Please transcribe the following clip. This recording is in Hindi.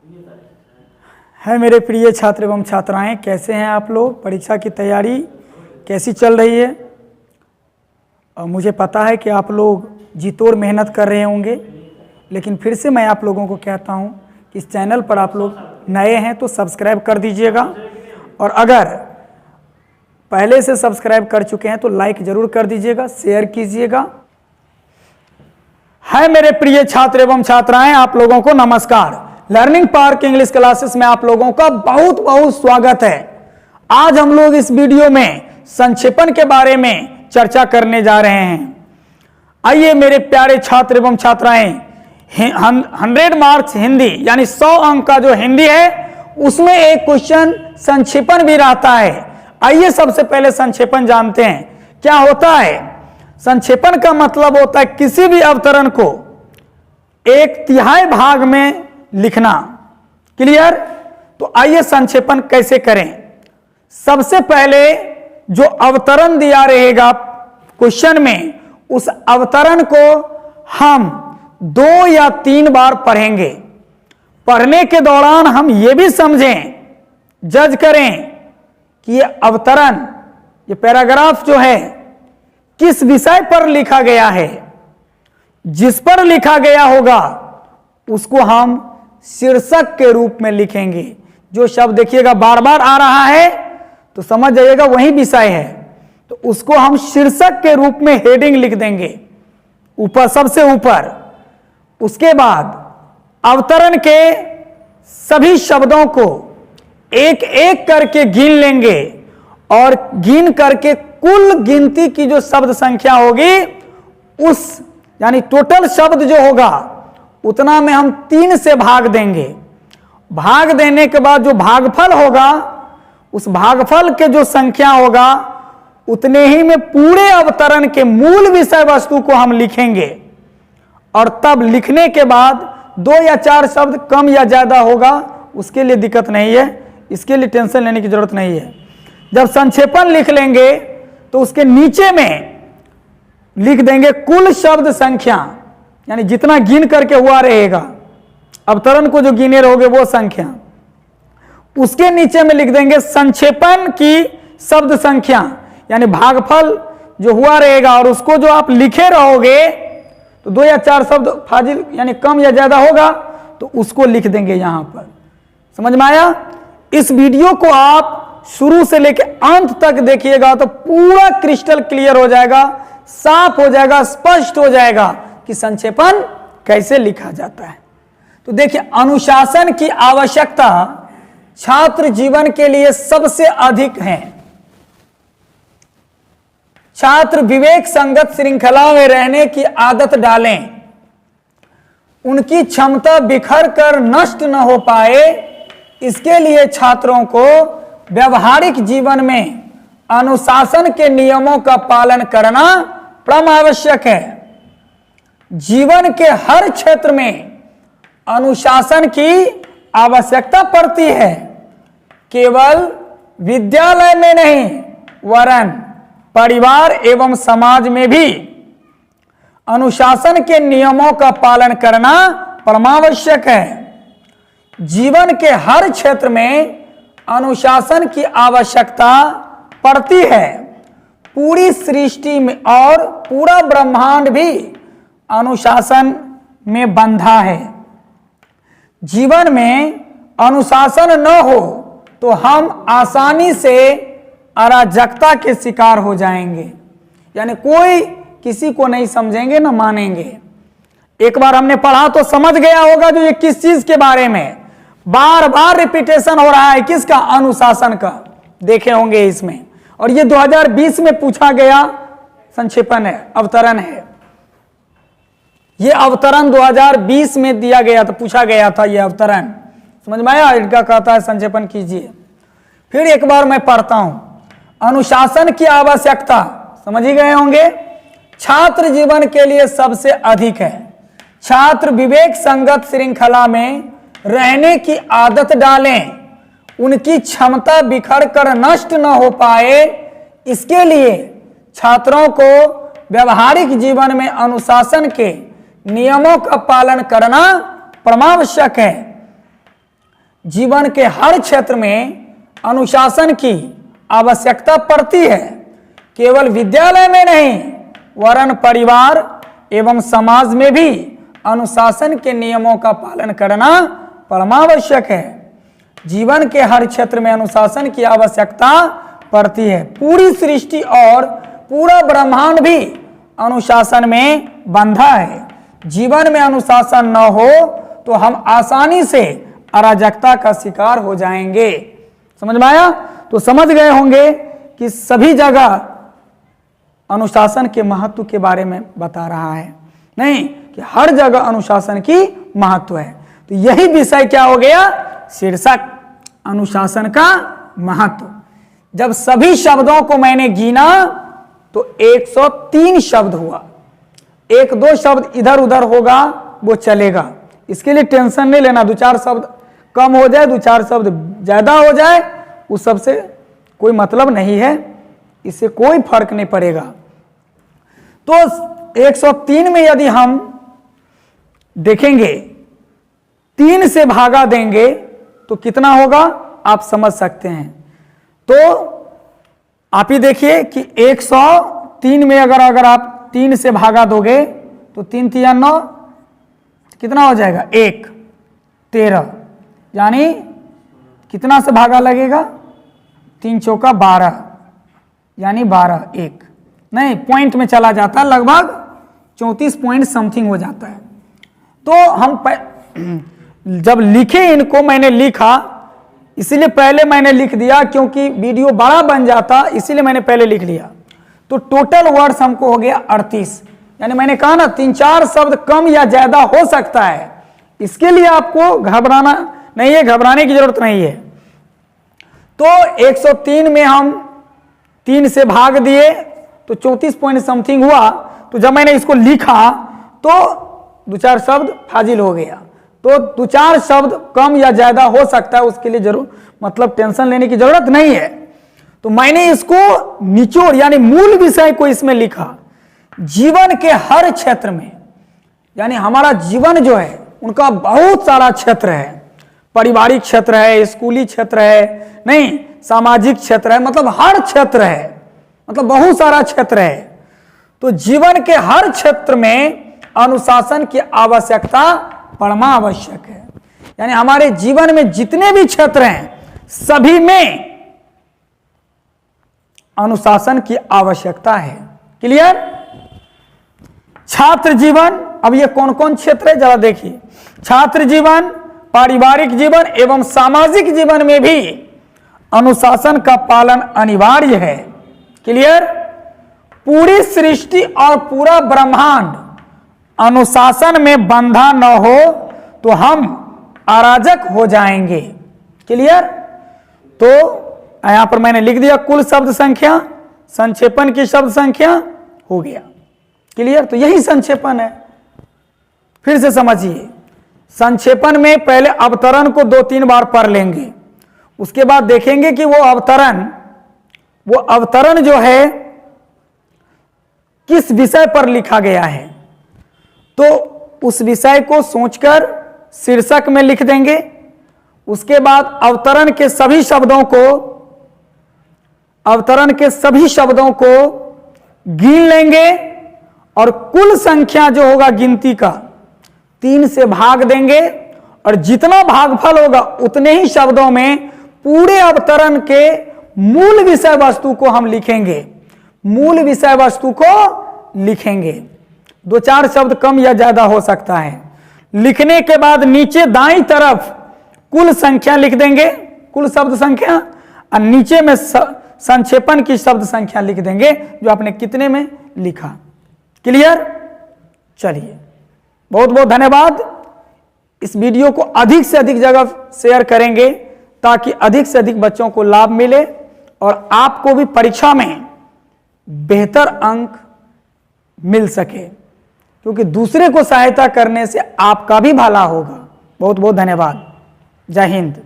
है मेरे प्रिय छात्र एवं छात्राएं, कैसे हैं आप लोग? परीक्षा की तैयारी कैसी चल रही है? और मुझे पता है कि आप लोग जी तोड़ मेहनत कर रहे होंगे, लेकिन फिर से मैं आप लोगों को कहता हूं कि इस चैनल पर आप लोग नए हैं तो सब्सक्राइब कर दीजिएगा, और अगर पहले से सब्सक्राइब कर चुके हैं तो लाइक जरूर कर दीजिएगा, शेयर कीजिएगा। है मेरे प्रिय छात्र एवं छात्राएं, आप लोगों को नमस्कार। लर्निंग पार्क इंग्लिश क्लासेस में आप लोगों का बहुत बहुत स्वागत है। आज हम लोग इस वीडियो में संक्षेपण के बारे में चर्चा करने जा रहे हैं। आइए मेरे प्यारे छात्र एवं छात्राएं, 100 मार्क्स हिंदी यानी 100 अंक का जो हिंदी है उसमें एक क्वेश्चन संक्षेपण भी रहता है। आइए सबसे पहले संक्षेपण जानते हैं क्या होता है। संक्षेपण का मतलब होता है किसी भी अवतरण को 1/3 भाग में लिखना। क्लियर? तो आइए संक्षेपण कैसे करें। सबसे पहले जो अवतरण दिया रहेगा क्वेश्चन में, उस अवतरण को हम 2 या 3 बार पढ़ेंगे। पढ़ने के दौरान हम ये भी समझें, जज करें कि ये अवतरण, ये पैराग्राफ जो है किस विषय पर लिखा गया है। जिस पर लिखा गया होगा उसको हम शीर्षक के रूप में लिखेंगे। जो शब्द देखिएगा बार बार आ रहा है तो समझ जाइएगा वही विषय है, तो उसको हम शीर्षक के रूप में हेडिंग लिख देंगे ऊपर, सबसे ऊपर। उसके बाद अवतरण के सभी शब्दों को एक एक करके गिन लेंगे, और गिन करके कुल गिनती की जो शब्द संख्या होगी उस यानी टोटल शब्द जो होगा उतना में हम 3 से भाग देंगे। भाग देने के बाद जो भागफल होगा, उस भागफल के जो संख्या होगा उतने ही में पूरे अवतरण के मूल विषय वस्तु को हम लिखेंगे। और तब लिखने के बाद 2 या 4 शब्द कम या ज्यादा होगा, उसके लिए दिक्कत नहीं है, इसके लिए टेंशन लेने की जरूरत नहीं है। जब संक्षेपण लिख लेंगे तो उसके नीचे में लिख देंगे कुल शब्द संख्या, यानी जितना गिन करके हुआ रहेगा, अवतरण को जो गिने रहोगे वो संख्या। उसके नीचे में लिख देंगे संक्षेपण की शब्द संख्या, यानी भागफल जो हुआ रहेगा, और उसको जो आप लिखे रहोगे तो 2 या 4 शब्द फाजिल यानी कम या ज्यादा होगा तो उसको लिख देंगे यहां पर। समझ में आया? इस वीडियो को आप शुरू से लेकर अंत तक देखिएगा तो पूरा क्रिस्टल क्लियर हो जाएगा, साफ हो जाएगा, स्पष्ट हो जाएगा कि संक्षेपण कैसे लिखा जाता है। तो देखिए, अनुशासन की आवश्यकता छात्र जीवन के लिए सबसे अधिक है। छात्र विवेक संगत श्रृंखला में रहने की आदत डालें, उनकी क्षमता बिखर कर नष्ट न हो पाए, इसके लिए छात्रों को व्यवहारिक जीवन में अनुशासन के नियमों का पालन करना परम आवश्यक है। जीवन के हर क्षेत्र में अनुशासन की आवश्यकता पड़ती है। केवल विद्यालय में नहीं, वरन परिवार एवं समाज में भी अनुशासन के नियमों का पालन करना परमावश्यक है। जीवन के हर क्षेत्र में अनुशासन की आवश्यकता पड़ती है। पूरी सृष्टि में और पूरा ब्रह्मांड भी अनुशासन में बंधा है। जीवन में अनुशासन न हो तो हम आसानी से अराजकता के शिकार हो जाएंगे, यानी कोई किसी को नहीं समझेंगे न मानेंगे। एक बार हमने पढ़ा तो समझ गया होगा जो ये किस चीज के बारे में बार बार रिपीटेशन हो रहा है, किसका? अनुशासन का। देखे होंगे इसमें, और ये 2020 में पूछा गया संक्षेपण है, अवतरण है। ये अवतरण 2020 में दिया गया था, पूछा गया था ये अवतरण। समझ में आया? इनका कहता है संक्षेपण कीजिए। फिर एक बार मैं पढ़ता हूं, अनुशासन की आवश्यकता समझ ही गए होंगे छात्र जीवन के लिए सबसे अधिक है। छात्र विवेक संगत श्रृंखला में रहने की आदत डालें, उनकी क्षमता बिखर कर नष्ट न हो पाए, इसके लिए छात्रों को व्यवहारिक जीवन में अनुशासन के नियमों का पालन करना परमावश्यक है। जीवन के हर क्षेत्र में अनुशासन की आवश्यकता पड़ती है। केवल विद्यालय में नहीं वरन परिवार एवं समाज में भी अनुशासन के नियमों का पालन करना परमावश्यक है। जीवन के हर क्षेत्र में अनुशासन की आवश्यकता पड़ती है। पूरी सृष्टि और पूरा ब्रह्मांड भी अनुशासन में बंधा है। जीवन में अनुशासन न हो तो हम आसानी से अराजकता का शिकार हो जाएंगे। समझ में आया? तो समझ गए होंगे कि सभी जगह अनुशासन के महत्व के बारे में बता रहा है, नहीं कि हर जगह अनुशासन की महत्व है। तो यही विषय क्या हो गया? शीर्षक अनुशासन का महत्व। जब सभी शब्दों को मैंने गिना तो 103 शब्द हुआ। एक दो शब्द इधर उधर होगा वो चलेगा, इसके लिए टेंशन नहीं लेना। दो चार शब्द कम हो जाए, दो चार शब्द ज्यादा हो जाए, उस सब से कोई मतलब नहीं है, इससे कोई फर्क नहीं पड़ेगा। तो 103 में यदि हम देखेंगे 3 से भागा देंगे तो कितना होगा आप समझ सकते हैं। तो आप ही देखिए कि 103 में अगर आप 3 से भागा दोगे तो 3 3 9 कितना हो जाएगा? 1 13, यानी कितना से भागा लगेगा? 3 चौका 12, यानी 12 1 नहीं पॉइंट में चला जाता है, लगभग 34 पॉइंट समथिंग हो जाता है। तो हम जब लिखे इनको, मैंने लिखा इसीलिए पहले मैंने लिख दिया क्योंकि वीडियो बड़ा बन जाता, इसीलिए मैंने पहले लिख लिया। तो टोटल वर्ड्स हमको हो गया 38, यानी मैंने कहा ना 3-4 शब्द कम या ज्यादा हो सकता है, इसके लिए आपको घबराना नहीं है, घबराने की जरूरत नहीं है। तो 103 में हम 3 से भाग दिए तो 34 पॉइंट समथिंग हुआ। तो जब मैंने इसको लिखा तो 2-4 शब्द फाजिल हो गया। तो 2-4 शब्द कम या ज्यादा हो सकता है, उसके लिए जरूर मतलब टेंशन लेने की जरूरत नहीं है। तो मैंने इसको निचोड़ यानी मूल विषय को इसमें लिखा। जीवन के हर क्षेत्र में, यानी हमारा जीवन जो है उनका बहुत सारा क्षेत्र है, पारिवारिक क्षेत्र है, स्कूली क्षेत्र है, नहीं सामाजिक क्षेत्र है, मतलब हर क्षेत्र है, मतलब बहुत सारा क्षेत्र है। तो जीवन के हर क्षेत्र में अनुशासन की आवश्यकता परमावश्यक है। यानी हमारे जीवन में जितने भी क्षेत्र हैं सभी में अनुशासन की आवश्यकता है। क्लियर? छात्र जीवन, अब ये कौन कौन क्षेत्र है जरा देखिए। छात्र जीवन, पारिवारिक जीवन एवं सामाजिक जीवन में भी अनुशासन का पालन अनिवार्य है। क्लियर? पूरी सृष्टि और पूरा ब्रह्मांड अनुशासन में बंधा न हो तो हम अराजक हो जाएंगे। क्लियर? तो यहां पर मैंने लिख दिया कुल शब्द संख्या, संक्षेपण की शब्द संख्या हो गया। क्लियर? तो यही संक्षेपण है। फिर से समझिए, संक्षेपण में पहले अवतरण को 2-3 बार पढ़ लेंगे, उसके बाद देखेंगे कि वो अवतरण जो है किस विषय पर लिखा गया है। तो उस विषय को सोचकर शीर्षक में लिख देंगे। उसके बाद अवतरण के सभी शब्दों को गिन लेंगे और कुल संख्या जो होगा गिनती का 3 से भाग देंगे और जितना भागफल होगा उतने ही शब्दों में पूरे अवतरण के मूल विषय वस्तु को हम लिखेंगे। मूल विषय वस्तु को लिखेंगे। 2-4 शब्द कम या ज्यादा हो सकता है। लिखने के बाद नीचे दाईं तरफ कुल संख्या लिख देंगे, कुल शब्द संख्या, और नीचे में संक्षेपण की शब्द संख्या लिख देंगे जो आपने कितने में लिखा। क्लियर? चलिए, बहुत बहुत धन्यवाद। इस वीडियो को अधिक से अधिक जगह शेयर करेंगे ताकि अधिक से अधिक बच्चों को लाभ मिले और आपको भी परीक्षा में बेहतर अंक मिल सके, क्योंकि दूसरे को सहायता करने से आपका भी भला होगा। बहुत बहुत धन्यवाद। जय हिंद।